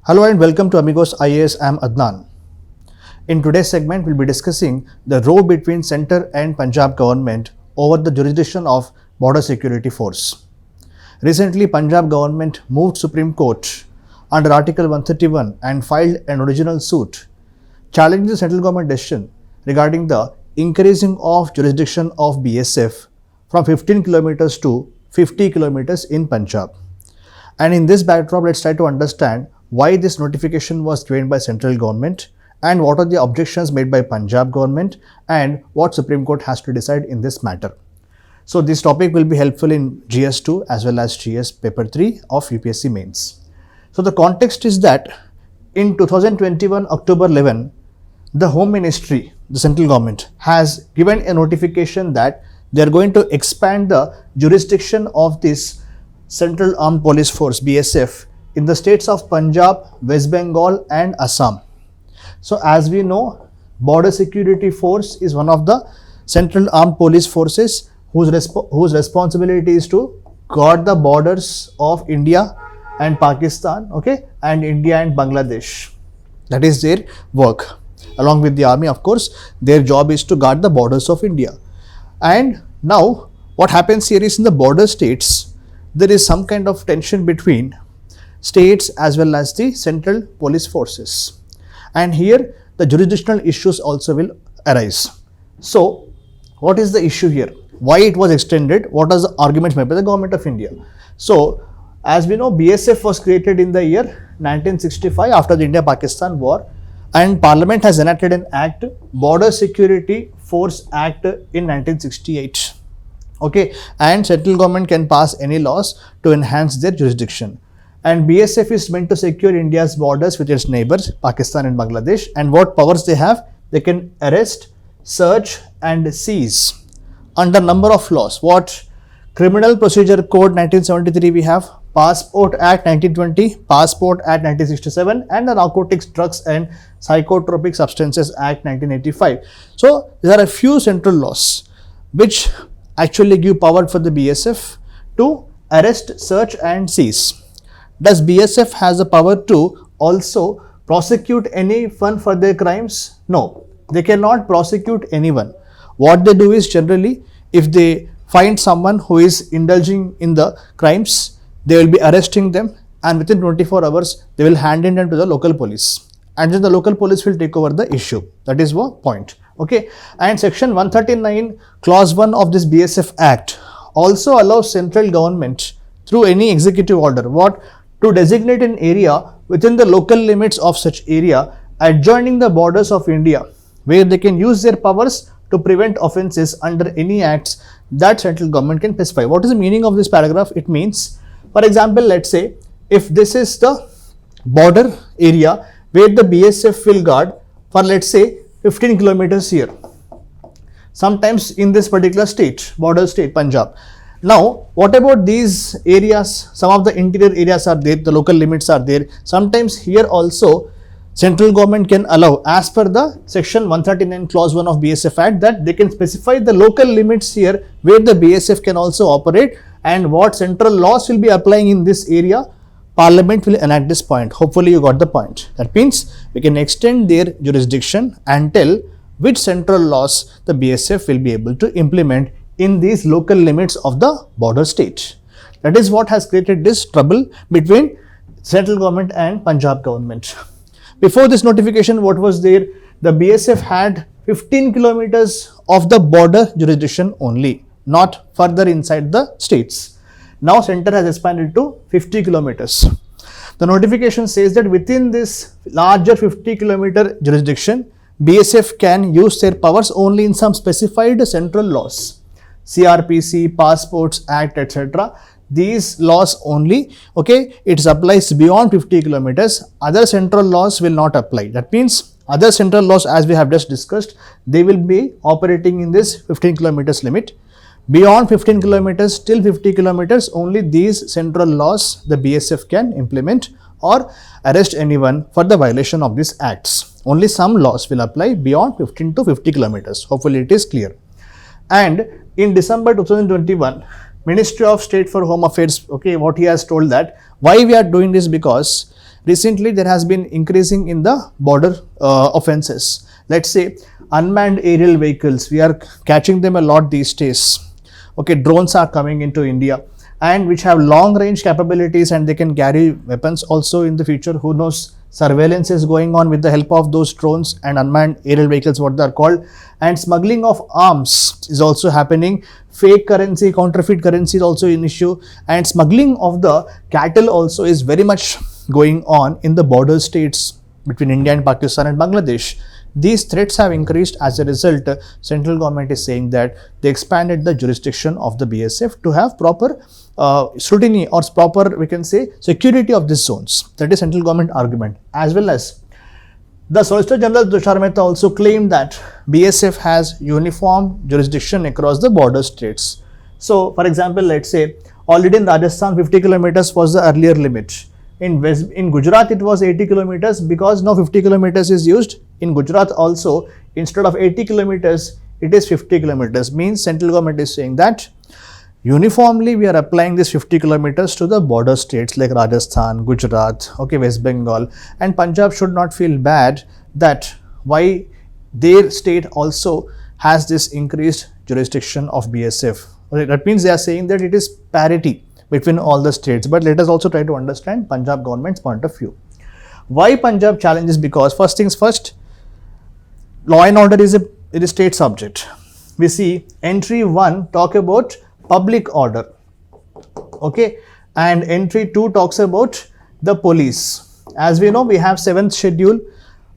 Hello and welcome to Amigos IAS. I am Adnan. In today's segment, we'll be discussing the row between Centre and Punjab government over the jurisdiction of Border Security Force. Recently, Punjab government moved Supreme Court under Article 131 and filed an original suit challenging the central government decision regarding the increasing of jurisdiction of BSF from 15 kilometers to 50 kilometers in Punjab. And in this backdrop, let's try to understand why this notification was given by central government and what are the objections made by Punjab government and what Supreme Court has to decide in this matter. So this topic will be helpful in GS2 as well as GS paper 3 of UPSC mains. So the context is that in 2021 October 11, the Home Ministry, the central government, has given a notification that they are going to expand the jurisdiction of this Central Armed Police Force BSF in the states of Punjab, West Bengal and Assam. So as we know, Border Security Force is one of the Central Armed Police Forces whose responsibility is to guard the borders of India and Pakistan, and India and Bangladesh. That is their work. Along with the army, of course, their job is to guard the borders of India. And now what happens here is in the border states, there is some kind of tension between states as well as the central police forces, and here the jurisdictional issues also will arise. So what is the issue here? Why it was extended? What was the argument made by the government of India? So as we know, BSF was created in the year 1965 after the India-Pakistan war, and Parliament has enacted an act, Border Security Force Act in 1968. And central government can pass any laws to enhance their jurisdiction. And BSF is meant to secure India's borders with its neighbors, Pakistan and Bangladesh. And what powers they have? They can arrest, search and seize under number of laws. What? Criminal Procedure Code 1973 we have, Passport Act 1920, Passport Act 1967 and the Narcotics, Drugs and Psychotropic Substances Act 1985. So there are a few central laws which actually give power for the BSF to arrest, search and seize. Does BSF has the power to also prosecute anyone for their crimes? No, they cannot prosecute anyone. What they do is generally, if they find someone who is indulging in the crimes, they will be arresting them and within 24 hours, they will hand it to the local police. And then the local police will take over the issue. That is one point. And section 139 clause 1 of this BSF Act also allows central government through any executive order to designate an area within the local limits of such area adjoining the borders of India, where they can use their powers to prevent offences under any acts that central government can specify. What is the meaning of this paragraph? It means, for example, let's say if this is the border area where the BSF will guard for, let's say, 15 kilometers here, sometimes in this particular state, border state, Punjab. Now, what about these areas? Some of the interior areas are there, the local limits are there. Sometimes here also, central government can allow, as per the section 139 clause 1 of BSF Act, that they can specify the local limits here where the BSF can also operate and what central laws will be applying in this area. Parliament will enact this point. Hopefully you got the point. That means we can extend their jurisdiction and tell which central laws the BSF will be able to implement in these local limits of the border state. That is what has created this trouble between central government and Punjab government. Before this notification, what was there? The BSF had 15 kilometers of the border jurisdiction only, not further inside the states. Now centre has expanded to 50 kilometers. The notification says that within this larger 50 kilometer jurisdiction, BSF can use their powers only in some specified central laws. CRPC, Passports Act, etc. These laws only, it applies beyond 50 kilometers. Other central laws will not apply. That means other central laws, as we have just discussed, they will be operating in this 15 kilometers limit. Beyond 15 kilometers till 50 kilometers, only these central laws the BSF can implement or arrest anyone for the violation of these acts. Only some laws will apply beyond 15 to 50 kilometers. Hopefully it is clear. And in December 2021, Ministry of State for Home Affairs, what he has told that why we are doing this, because recently there has been increasing in the border offenses. Let's say unmanned aerial vehicles, we are catching them a lot these days. Okay, drones are coming into India, and which have long range capabilities, and they can carry weapons also in the future. Who knows, surveillance is going on with the help of those drones and unmanned aerial vehicles, what they are called. And smuggling of arms is also happening. Fake currency, counterfeit currency is also an issue, and smuggling of the cattle also is very much going on in the border states between India and Pakistan and Bangladesh. These threats have increased. As a result, central government is saying that they expanded the jurisdiction of the BSF to have proper scrutiny, or proper, we can say, security of these zones. That is central government argument. As well as the Solicitor General Tushar Mehta also claimed that BSF has uniform jurisdiction across the border states. So, for example, let's say already in Rajasthan 50 kilometers was the earlier limit. In Gujarat it was 80 kilometers, because now 50 kilometers is used. In Gujarat also, instead of 80 kilometers, it is 50 kilometers. Means central government is saying that uniformly we are applying this 50 kilometers to the border states like Rajasthan, Gujarat, okay, West Bengal, and Punjab should not feel bad that why their state also has this increased jurisdiction of BSF. Okay, that means they are saying that it is parity between all the states. But let us also try to understand Punjab government's point of view. Why Punjab challenges? Because first things first, law and order is a state subject. We see entry 1 talk about public order, okay, and entry 2 talks about the police. As we know, we have 7th schedule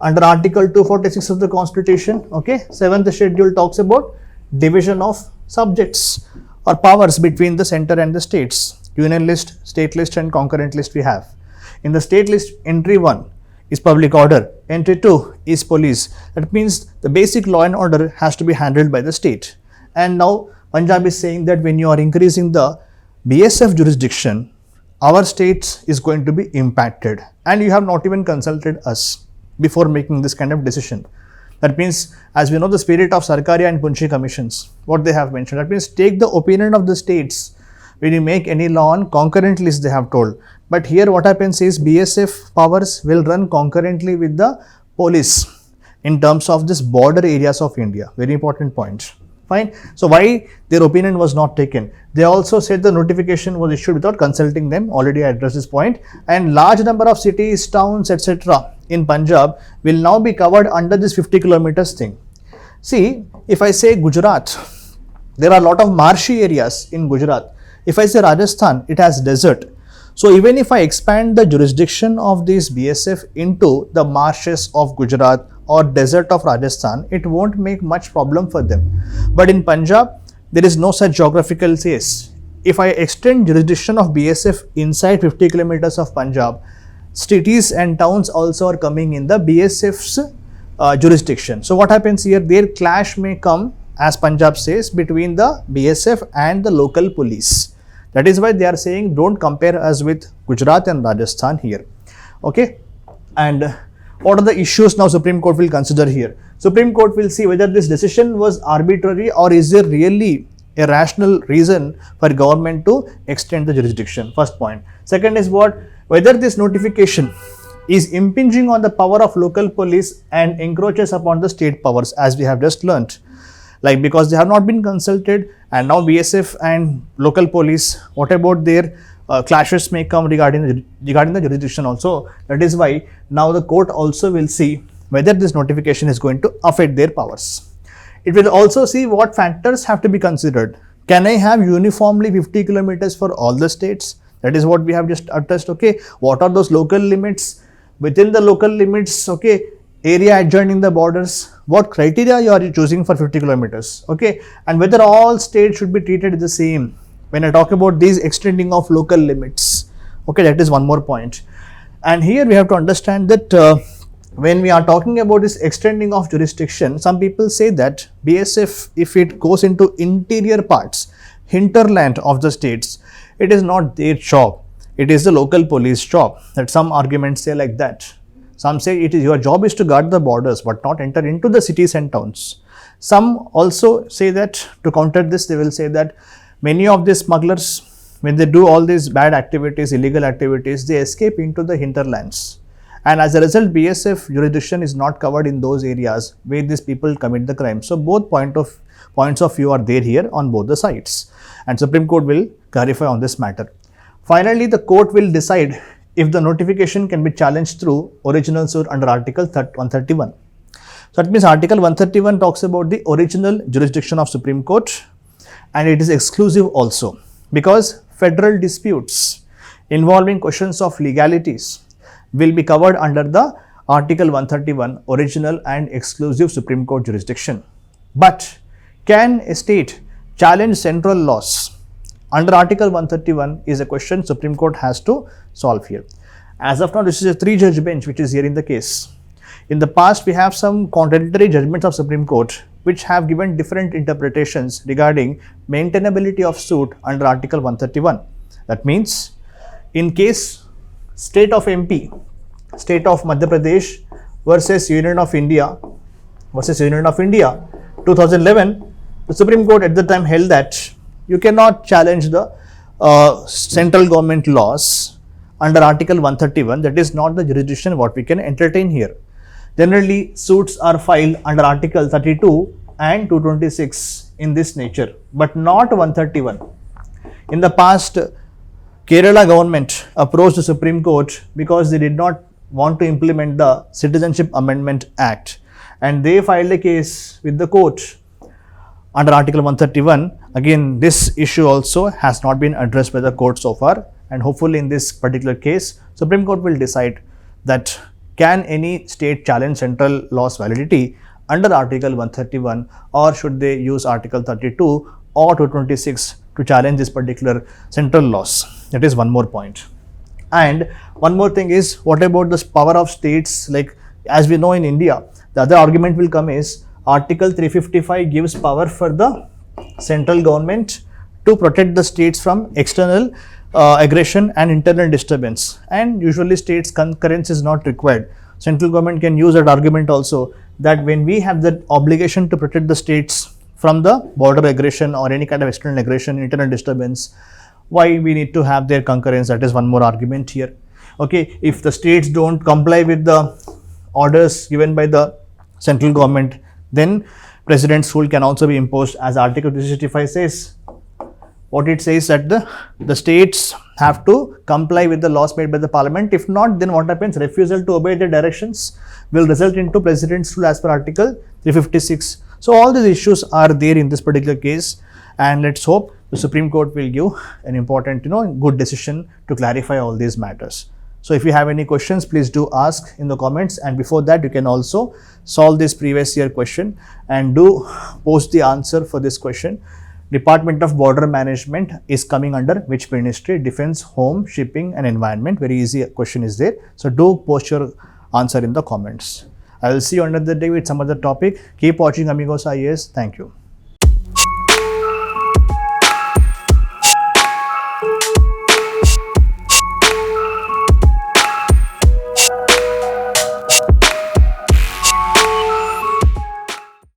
under article 246 of the constitution, okay. 7th schedule talks about division of subjects or powers between the center and the states. Union list, state list and concurrent list we have. In the state list, entry 1 is public order, entry 2 is police. That means the basic law and order has to be handled by the state. And now Punjab is saying that when you are increasing the BSF jurisdiction, our state is going to be impacted, and you have not even consulted us before making this kind of decision. That means, as we know, the spirit of Sarkaria and Punchi commissions, what they have mentioned, that means take the opinion of the states when you make any law on concurrent list, they have told. But here what happens is BSF powers will run concurrently with the police in terms of this border areas of India. Very important point. Fine. So why their opinion was not taken? They also said the notification was issued without consulting them. Already I addressed this point. And large number of cities, towns, etc. in Punjab will now be covered under this 50 kilometers thing. See, if I say Gujarat, there are a lot of marshy areas in Gujarat. If I say Rajasthan, it has desert. So even if I expand the jurisdiction of this BSF into the marshes of Gujarat or desert of Rajasthan, it won't make much problem for them. But in Punjab, there is no such geographical case. If I extend jurisdiction of BSF inside 50 kilometers of Punjab, cities and towns also are coming in the BSF's jurisdiction. So what happens here? Their clash may come, as Punjab says, between the BSF and the local police. That is why they are saying don't compare us with Gujarat and Rajasthan here. Okay. And what are the issues now Supreme Court will consider here? Supreme Court will see whether this decision was arbitrary or is there really a rational reason for government to extend the jurisdiction. First point. Second is what? Whether this notification is impinging on the power of local police and encroaches upon the state powers, as we have just learnt. Like, because they have not been consulted, and now BSF and local police, what about their clashes may come regarding the jurisdiction also. That is why now the court also will see whether this notification is going to affect their powers. It will also see what factors have to be considered. Can I have uniformly 50 kilometers for all the states? That is what we have just addressed. Okay, what are those local limits? Within the local limits, okay, area adjoining the borders, what criteria you are choosing for 50 kilometers, okay, and whether all states should be treated the same. When I talk about these extending of local limits, okay, that is one more point. And here we have to understand that when we are talking about this extending of jurisdiction, some people say that BSF, if it goes into interior parts, hinterland of the states, it is not their job, it is the local police job. That some arguments say like that. Some say it is your job is to guard the borders but not enter into the cities and towns. Some also say that to counter this, they will say that many of these smugglers when they do all these bad activities, illegal activities, they escape into the hinterlands. And as a result, BSF jurisdiction is not covered in those areas where these people commit the crime. So both points of view are there here on both the sides. And Supreme Court will clarify on this matter. Finally, the court will decide if the notification can be challenged through original suit under Article 131. So that means Article 131 talks about the original jurisdiction of Supreme Court, and it is exclusive also, because federal disputes involving questions of legalities will be covered under the Article 131 original and exclusive Supreme Court jurisdiction. But can a state challenge central laws under Article 131 is a question Supreme Court has to solve here. As of now, this is a 3-judge bench which is hearing the case. In the past, we have some contradictory judgments of Supreme Court which have given different interpretations regarding maintainability of suit under Article 131. That means, in case State of MP, State of Madhya Pradesh versus Union of India 2011, the Supreme Court at the time held that you cannot challenge the central government laws under Article 131. That is not the jurisdiction what we can entertain here. Generally, suits are filed under Article 32 and 226 in this nature, but not 131. In the past, Kerala government approached the Supreme Court because they did not want to implement the Citizenship Amendment Act, and they filed a case with the court under Article 131. Again, this issue also has not been addressed by the court so far, and hopefully in this particular case, Supreme Court will decide that can any state challenge central law's validity under Article 131, or should they use Article 32 or 226 to challenge this particular central laws. That is one more point. And one more thing is, what about this power of states? Like, as we know in India, the other argument will come is Article 355 gives power for the central government to protect the states from external aggression and internal disturbance, and usually states concurrence is not required. Central government can use that argument also, that when we have the obligation to protect the states from the border aggression or any kind of external aggression, internal disturbance, why we need to have their concurrence? That is one more argument here. Okay, if the states don't comply with the orders given by the central government, then president's rule can also be imposed, as Article 365 says. What it says that the states have to comply with the laws made by the parliament. If not, then what happens? Refusal to obey the directions will result into president's rule as per Article 356. So all these issues are there in this particular case, and let's hope the Supreme Court will give an important, good decision to clarify all these matters. So if you have any questions, please do ask in the comments, and before that you can also solve this previous year question and do post the answer for this question. Department of Border Management is coming under which ministry? Defense, Home, Shipping and Environment. Very easy question is there. So do post your answer in the comments. I will see you another day with some other topic. Keep watching Amigos IAS. Thank you.